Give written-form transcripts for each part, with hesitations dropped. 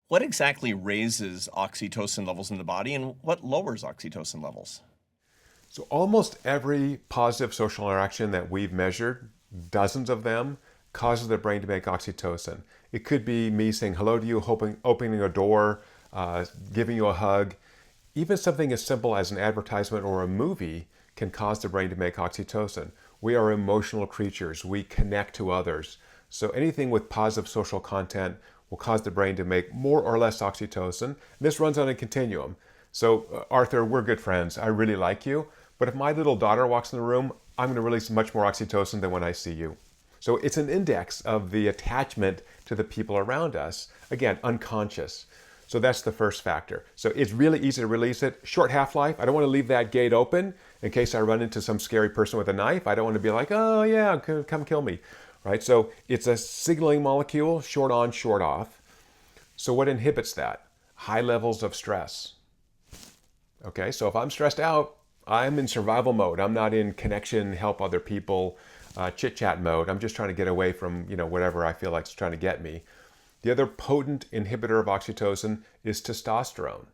What exactly raises oxytocin levels in the body and what lowers oxytocin levels? So almost every positive social interaction that we've measured, dozens of them, causes the brain to make oxytocin. It could be me saying hello to you, opening a door, giving you a hug. Even something as simple as an advertisement or a movie can cause the brain to make oxytocin. We are emotional creatures. We connect to others. So anything with positive social content will cause the brain to make more or less oxytocin. This runs on a continuum. So, Arthur, we're good friends. I really like you. But if my little daughter walks in the room, I'm going to release much more oxytocin than when I see you. So it's an index of the attachment to the people around us. Again, unconscious. So that's the first factor. So it's really easy to release it. Short half-life. I don't want to leave that gate open in case I run into some scary person with a knife. I don't want to be like, oh yeah, come kill me. Right? So it's a signaling molecule, short on, short off. So what inhibits that? High levels of stress. Okay, so if I'm stressed out, I'm in survival mode. I'm not in connection, help other people, chit-chat mode. I'm just trying to get away from, whatever I feel like is trying to get me. The other potent inhibitor of oxytocin is testosterone.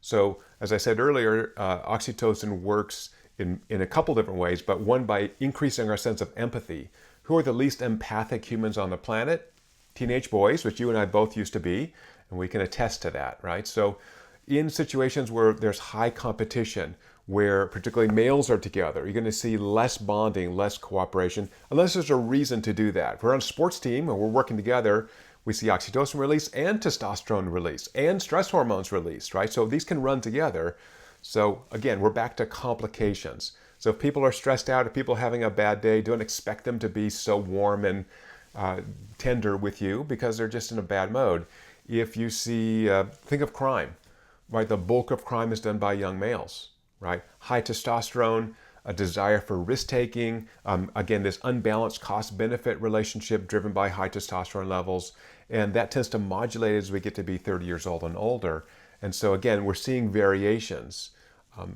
So, as I said earlier, oxytocin works in a couple different ways, but one by increasing our sense of empathy. Who are the least empathic humans on the planet? Teenage boys, which you and I both used to be, and we can attest to that, right? So, in situations where there's high competition, where particularly males are together, you're going to see less bonding, less cooperation, unless there's a reason to do that. If we're on a sports team and we're working together, we see oxytocin release and testosterone release and stress hormones released, right? So these can run together. So again, we're back to complications. So if people are stressed out, if people are having a bad day, don't expect them to be so warm and tender with you because they're just in a bad mode. If you see, think of crime, right? The bulk of crime is done by young males, right? High testosterone, a desire for risk-taking, again, this unbalanced cost-benefit relationship driven by high testosterone levels, and that tends to modulate as we get to be 30 years old and older. And so again, we're seeing variations.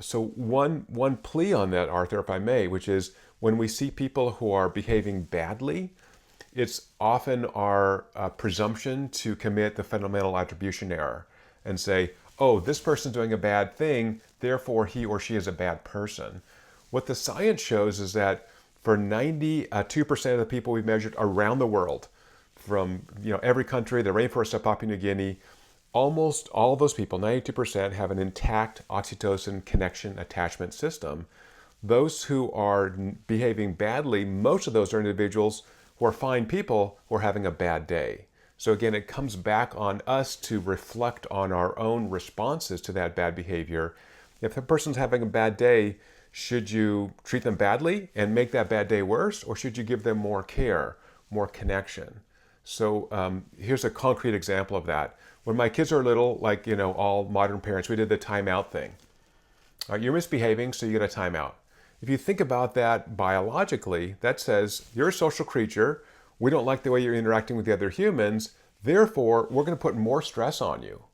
So one plea on that, Arthur, if I may, which is when we see people who are behaving badly, it's often our presumption to commit the fundamental attribution error and say, oh, this person's doing a bad thing, therefore he or she is a bad person. What the science shows is that for 92% of the people we've measured around the world, from every country, the rainforest of Papua New Guinea, almost all of those people, 92%, have an intact oxytocin connection attachment system. Those who are behaving badly, most of those are individuals who are fine people who are having a bad day. So again, it comes back on us to reflect on our own responses to that bad behavior. If a person's having a bad day, should you treat them badly and make that bad day worse, or should you give them more care, more connection? So here's a concrete example of that. When my kids are little, like all modern parents, we did the timeout thing. You're misbehaving, so you get a timeout. If you think about that biologically, that says you're a social creature. We don't like the way you're interacting with the other humans. Therefore, we're going to put more stress on you.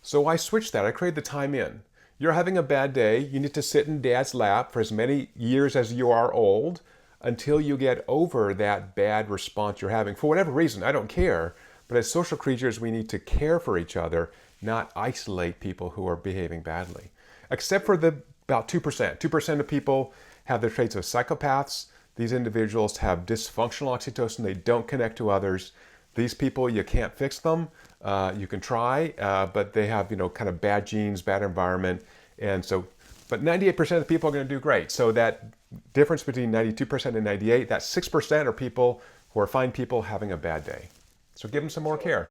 So I switched that. I created the time in. You're having a bad day. You need to sit in dad's lap for as many years as you are old until you get over that bad response you're having. For whatever reason, I don't care. But as social creatures, we need to care for each other, not isolate people who are behaving badly. Except for the about 2%. 2% of people have the traits of psychopaths. These individuals have dysfunctional oxytocin. They don't connect to others. These people, you can't fix them. You can try, but they have, kind of bad genes, bad environment. And so, but 98% of the people are going to do great. So that difference between 92% and 98, that 6% are people who are fine people having a bad day. So give them some more care.